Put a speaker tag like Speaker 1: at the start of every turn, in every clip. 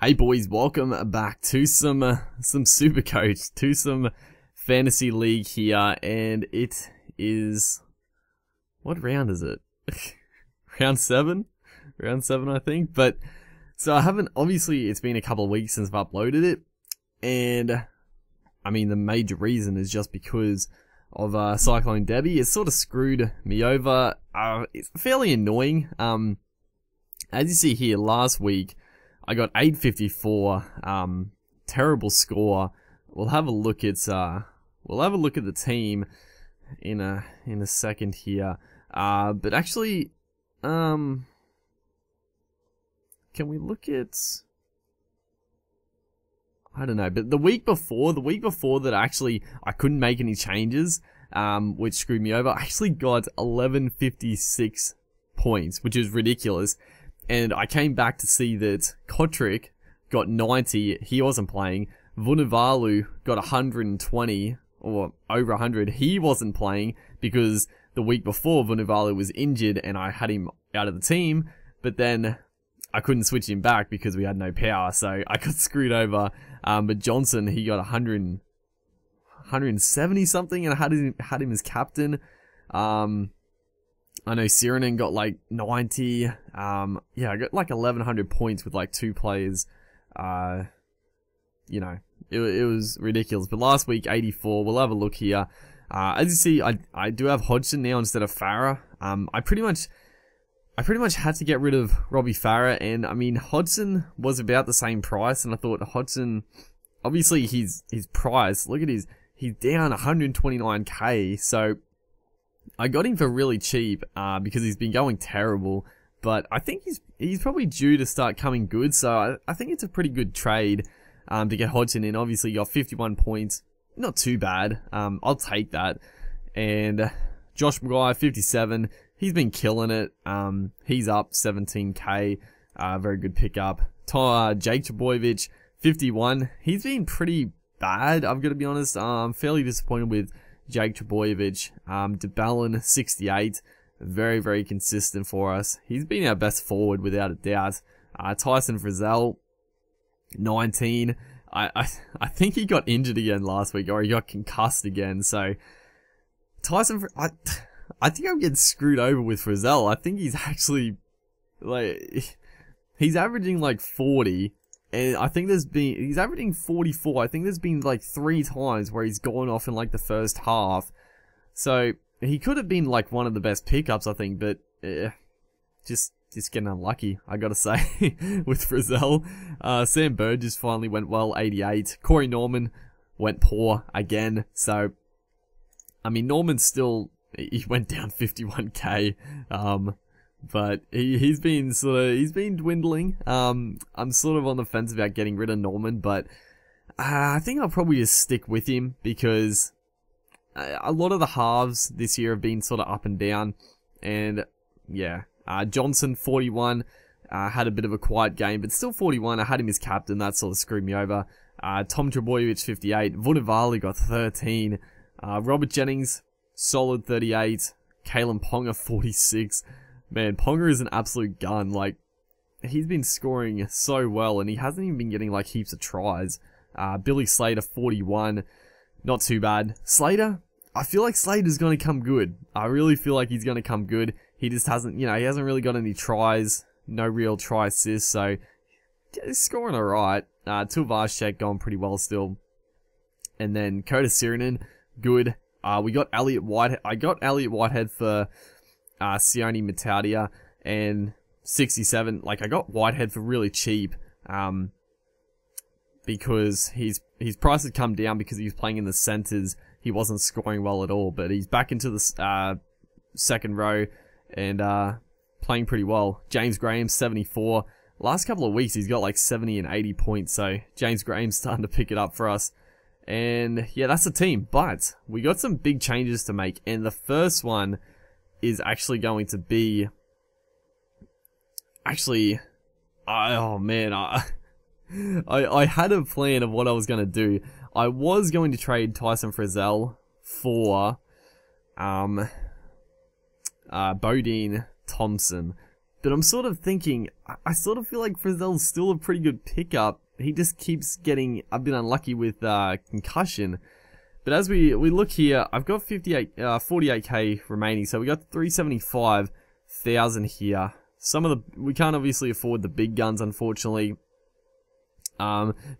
Speaker 1: Hey boys, welcome back to some Supercoach, to some fantasy league here, and it is, what round is it? round 7? Round 7 I think, but, so I haven't, obviously it's been a couple of weeks since I've uploaded it, and, I mean the major reason is just because of Cyclone Debbie. It sort of screwed me over. It's fairly annoying. As you see here, last week, I got 854, terrible score. We'll have a look at the team in a second here. But actually, can we look at, I don't know, but the week before that actually I couldn't make any changes, which screwed me over. I actually got 1156 points, which is ridiculous. And I came back to see that Kotrick got 90, he wasn't playing. Vunivalu got 120, or over 100, he wasn't playing, because the week before Vunivalu was injured and I had him out of the team, but then I couldn't switch him back because we had no power, so I got screwed over. But Johnson, he got 170 something, and I had him as captain. I know Sirenen got like 90. Yeah, I got like 1100 points with like 2 players. You know, it was ridiculous. But last week, 84. We'll have a look here. As you see, I do have Hodgson now instead of Farah. I pretty much had to get rid of Robbie Farah, and I mean Hodgson was about the same price, and I thought Hodgson, obviously his price, look at he's down 129k, so I got him for really cheap, because he's been going terrible, but I think he's probably due to start coming good, so I think it's a pretty good trade, to get Hodgson in. Obviously you got 51 points, not too bad, I'll take that. And Josh Maguire, 57, he's been killing it, he's up 17k, very good pickup. Jake Trbojevic, 51, he's been pretty bad, I've got to be honest. I'm fairly disappointed with Jake Trbojevic. DeBellin, 68, very, very consistent for us. He's been our best forward without a doubt. Tyson Frizzell, 19. I think he got injured again last week, or he got concussed again, so Tyson, I think I'm getting screwed over with Frizzell. I think he's actually, like, he's averaging like 40, and I think he's averaging 44. I think there's been like 3 times where he's gone off in like the first half. So, he could have been like one of the best pickups, I think, but, just getting unlucky, I gotta say, with Frizzell. Sam Burgess finally went well, 88. Corey Norman went poor again, so, I mean, Norman's still, he went down 51k, but he's been dwindling. I'm sort of on the fence about getting rid of Norman, but I think I'll probably just stick with him, because a lot of the halves this year have been sort of up and down, and yeah. Johnson, 41, had a bit of a quiet game, but still 41. I had him as captain, that sort of screwed me over. Tom Trbojevic, 58. Vunivalu got 13. Robert Jennings, solid 38. Kalen Ponga, 46. Man, Ponga is an absolute gun. Like, he's been scoring so well, and he hasn't even been getting like heaps of tries. Billy Slater, 41. Not too bad. Slater, I feel like Slater's going to come good. I really feel like he's going to come good. He just hasn't, he hasn't really got any tries. No real try assists, so he's scoring alright. Tilvashchek going pretty well still. And then Coda Sirenen, good. We got Elliot Whitehead. I got Elliot Whitehead for Sione Mataudia, and 67. Like, I got Whitehead for really cheap, because his price had come down because he was playing in the centers. He wasn't scoring well at all, but he's back into the second row and playing pretty well. James Graham, 74. Last couple of weeks he's got like 70 and 80 points, so James Graham's starting to pick it up for us. And yeah, that's the team, but we got some big changes to make, and the first one is actually going to be, oh man, I had a plan of what I was going to do. I was going to trade Tyson Frizzell for Bodine Thompson, But I'm sort of thinking, I sort of feel like Frizzell's still a pretty good pickup. He just keeps getting a bit unlucky with concussion. But as we look here, I've got 48k remaining, so we got 375,000 here. We can't obviously afford the big guns, unfortunately.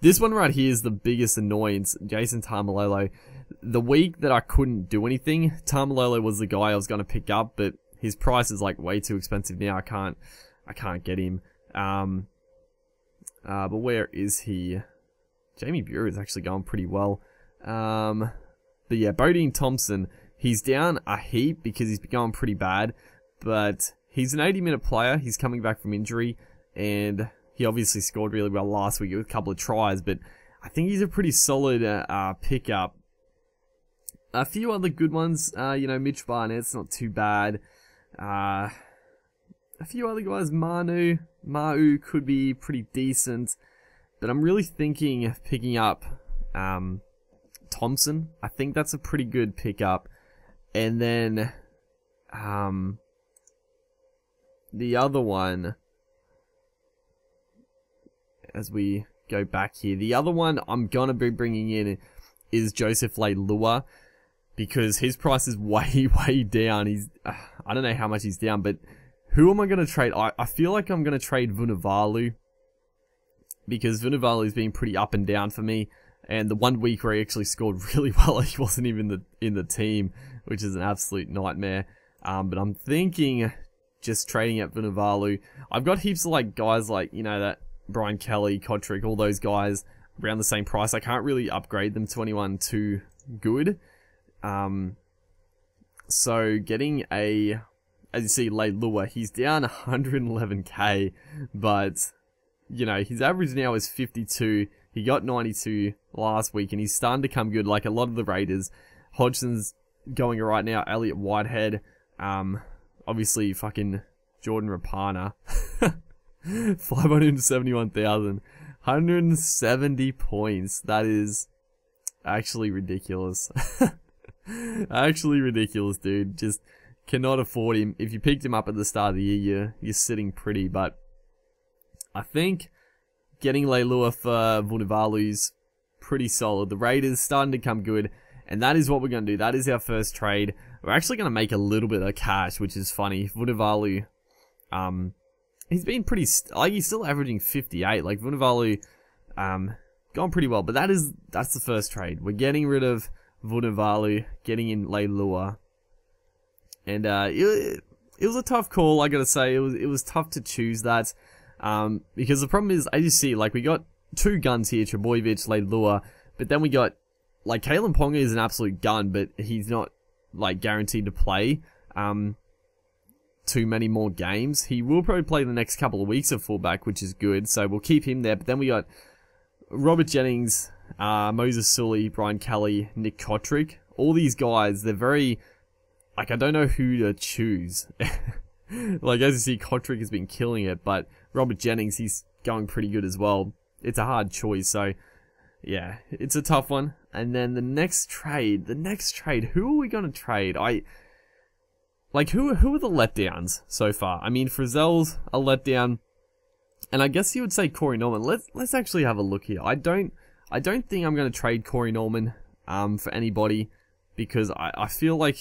Speaker 1: This one right here is the biggest annoyance, Jason Taumalolo. The week that I couldn't do anything, Taumalolo was the guy I was going to pick up, but his price is like way too expensive now. I can't get him. But where is he? Jamie Buer is actually going pretty well. But yeah, Bodine Thompson, he's down a heap because he's been going pretty bad, but he's an 80-minute player. He's coming back from injury, and he obviously scored really well last week with a couple of tries, but I think he's a pretty solid pickup. A few other good ones, Mitch Barnett's not too bad. A few other guys, Mau could be pretty decent, but I'm really thinking of picking up Thompson. I think that's a pretty good pickup. And then the other one, as we go back here, the other one I'm gonna be bringing in is Joseph Leilua, because his price is way down. He's I don't know how much he's down, but who am I gonna trade? I feel like I'm gonna trade Vunivalu, because Vunivalu's been pretty up and down for me. And the 1 week where he actually scored really well, he wasn't even in the team, which is an absolute nightmare. But I'm thinking just trading at Vunivalu. I've got heaps of like guys like, that Brian Kelly, Kotrick, all those guys around the same price. I can't really upgrade them to anyone too good. So getting as you see, Leilua, he's down 111k, but his average now is 52. He got 92 last week, and he's starting to come good. Like a lot of the Raiders, Hodgson's going right now. Elliot Whitehead, obviously fucking Jordan Rapana, 571,000, 170 points. That is actually ridiculous. Actually ridiculous, dude. Just cannot afford him. If you picked him up at the start of the year, you're sitting pretty. But I think getting Leilua for Vunivalu's pretty solid. The Raiders starting to come good, and that is what we're going to do. That is our first trade. We're actually going to make a little bit of cash, which is funny. Vunivalu, he's been pretty, he's still averaging 58. Like Vunivalu, gone pretty well, but that's the first trade. We're getting rid of Vunivalu, getting in Leilua, and it was a tough call. I gotta say, it was tough to choose that. Because the problem is, as you see, like, we got two guns here, Trebojevic, Leilua, but then we got, like, Kalen Ponga is an absolute gun, but he's not, like, guaranteed to play, too many more games. He will probably play the next couple of weeks of fullback, which is good, so we'll keep him there. But then we got Robert Jennings, Moses Sully, Brian Kelly, Nick Kotrick. All these guys, they're very, like, I don't know who to choose. Like, as you see, Kotrick has been killing it, but Robert Jennings, he's going pretty good as well. It's a hard choice, so yeah, it's a tough one. And then the next trade, who are we going to trade? Who are the letdowns so far? I mean, Frizzell's a letdown, and I guess you would say Corey Norman. Let's actually have a look here. I don't think I'm going to trade Corey Norman for anybody, because I feel like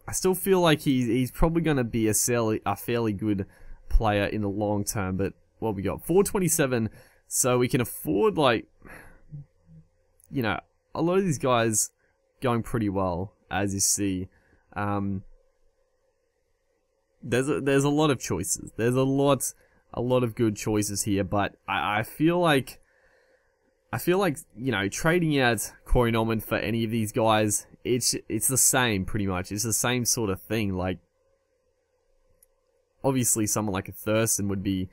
Speaker 1: I still feel like he's probably going to be a fairly good player in the long term. But what we got? 427, so we can afford, like, a lot of these guys going pretty well, as you see. There's a lot of choices. There's a lot of good choices here, but I feel like trading out Corey Norman for any of these guys, it's the same pretty much. It's the same sort of thing. Like, obviously someone like a Thurston would be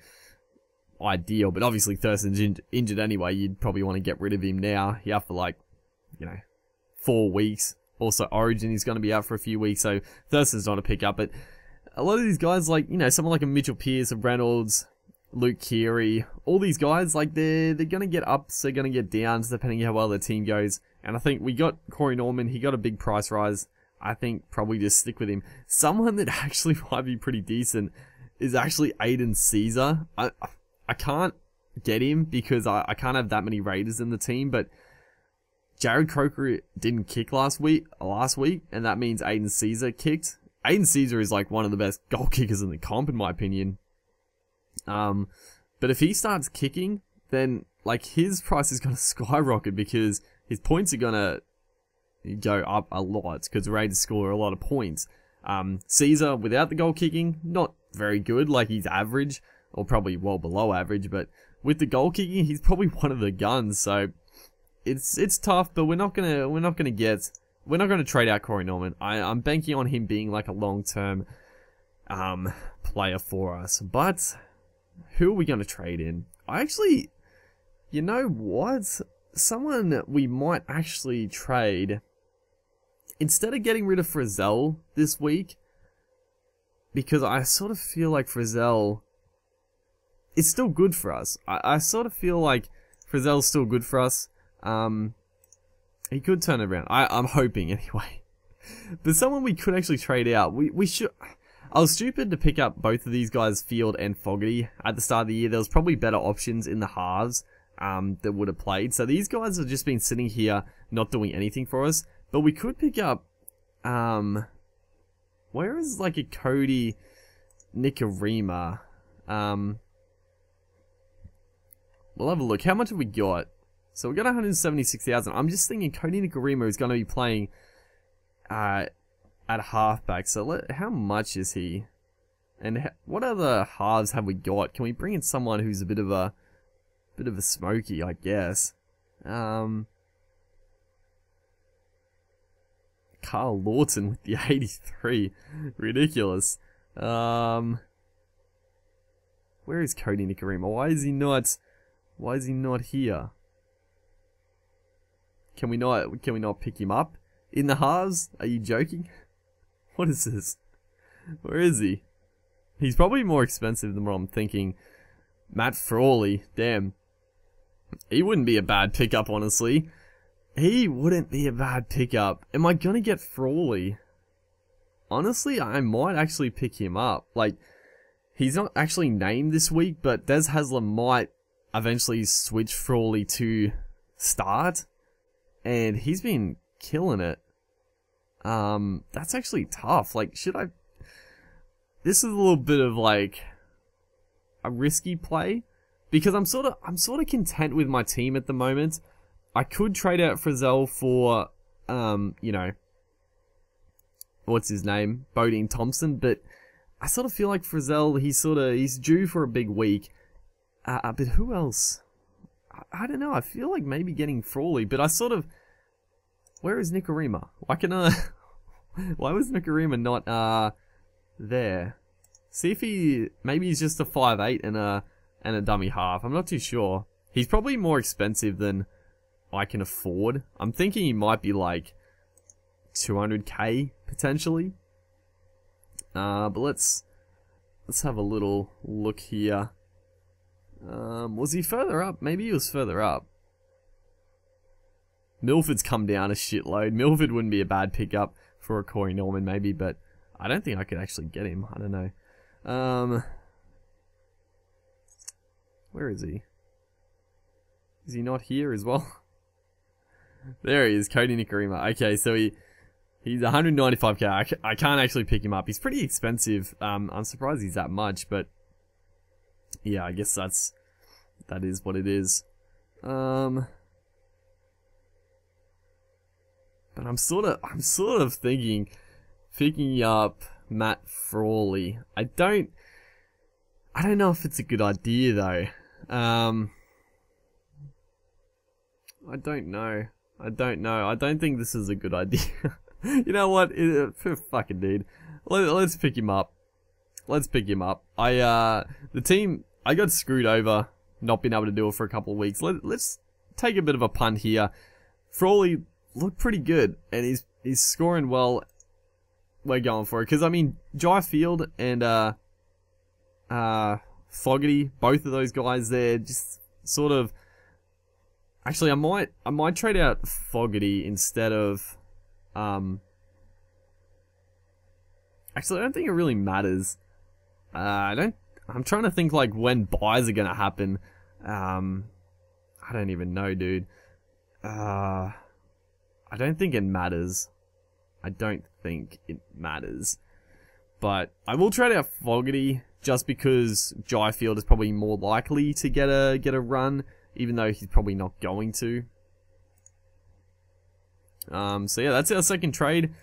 Speaker 1: ideal, but obviously Thurston's injured anyway. You'd probably want to get rid of him now. He out for, like, 4 weeks. Also, Origin is going to be out for a few weeks, so Thurston's not a pickup. But a lot of these guys, like, someone like a Mitchell Pearce, a Reynolds, Luke Keary, all these guys, like, they're going to get ups, they're going to get downs, depending how well their team goes. And I think we got Corey Norman, he got a big price rise. I think probably just stick with him. Someone that actually might be pretty decent is actually Aiden Caesar. I can't get him because I can't have that many Raiders in the team, but Jared Croker didn't kick last week, and that means Aiden Caesar kicked. Aiden Caesar is like one of the best goal kickers in the comp, in my opinion. But if he starts kicking, then like his price is going to skyrocket because his points are going to go up a lot because the Raiders score a lot of points. Caesar, without the goal kicking, not very good. Like, he's average, or probably well below average, but with the goal kicking, he's probably one of the guns. So it's tough, but we're not gonna trade out Corey Norman. I'm banking on him being like a long-term player for us. But who are we gonna trade in? You know what? Someone that we might actually trade, instead of getting rid of Frizzell this week, because I sort of feel like Frizzell is still good for us. I sort of feel like Frizzell's still good for us. He could turn it around. I'm hoping anyway. But someone we could actually trade out. We should. I was stupid to pick up both of these guys, Field and Fogarty, at the start of the year. There was probably better options in the halves that would have played. So these guys have just been sitting here not doing anything for us. But we could pick up, where is like a Cody Nikorima? We'll have a look. How much have we got? So we got 176,000. I'm just thinking Cody Nikorima is going to be playing at halfback. So how much is he? And what other halves have we got? Can we bring in someone who's a bit of a smoky, I guess? Carl Lawton with the 83. Ridiculous. Where is Cody Nikorima? Why is he not here? Can we not pick him up in the halves? Are you joking? What is this? Where is he? He's probably more expensive than what I'm thinking. Matt Frawley, damn. He wouldn't be a bad pickup, honestly. He wouldn't be a bad pickup. Am I gonna get Frawley? Honestly, I might actually pick him up. Like, he's not actually named this week, but Des Hasler might eventually switch Frawley to start. And he's been killing it. That's actually tough. Like, should I... This is a little bit of, like, a risky play. Because I'm sort of content with my team at the moment. I could trade out Frizzell for, you know, what's his name? Bodine Thompson, but I sort of feel like Frizzell, he's due for a big week. But who else? I don't know, I feel like maybe getting Frawley, but I sort of... Where is Nikorima? Why was Nikorima not, there? See if maybe he's just a 5'8" and a dummy half. I'm not too sure. He's probably more expensive than I can afford. I'm thinking he might be like 200k potentially. But let's have a little look here. Was he further up? Maybe he was further up. Milford's come down a shitload. Milford wouldn't be a bad pickup for a Corey Norman maybe, but I don't think I could actually get him. I don't know. Where is he? Is he not here as well? There he is, Cody Nikorima. Okay, so he's 195k. I can't actually pick him up. He's pretty expensive. I'm surprised he's that much, but yeah, I guess that is what it is. But I'm sort of thinking picking up Matt Frawley. I don't know if it's a good idea though. I don't know. I don't think this is a good idea. You know what? Fucking dude. Let's pick him up. The team, I got screwed over, not being able to do it for a couple of weeks. Let's take a bit of a punt here. Frawley looked pretty good, and he's scoring well. We're going for it, because I mean, Jai Field and Fogarty, both of those guys there, just sort of. Actually, I might trade out Fogarty instead of Actually, I don't think it really matters. I'm trying to think like when buys are gonna happen. I don't even know, dude. I don't think it matters. I don't think it matters. But I will trade out Fogarty just because Jai Field is probably more likely to get a run, even though he's probably not going to. So yeah, that's our second trade.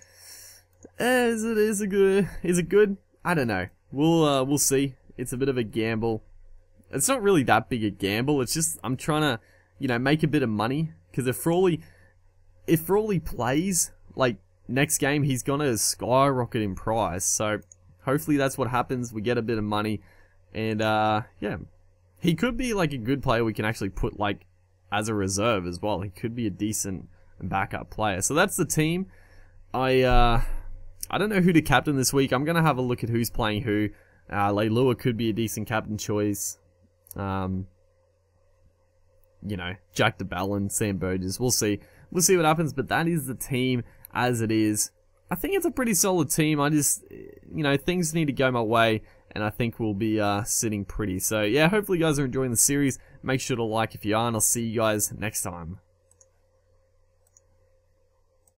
Speaker 1: Is it good? I don't know. We'll see. It's a bit of a gamble. It's not really that big a gamble. It's just I'm trying to, you know, make a bit of money, because if Frawley plays, like, next game, he's gonna skyrocket in price. So hopefully that's what happens. We get a bit of money, and yeah, he could be like a good player we can actually put like as a reserve as well. He could be a decent backup player. So that's the team. I don't know who to captain this week. I'm gonna have a look at who's playing who. Leilua could be a decent captain choice. You know, Jack DeBellin, Sam Burgess. We'll see. We'll see what happens. But that is the team as it is. I think it's a pretty solid team. I just, you know, things need to go my way, and I think we'll be sitting pretty. So yeah, hopefully you guys are enjoying the series. Make sure to like if you are, and I'll see you guys next time.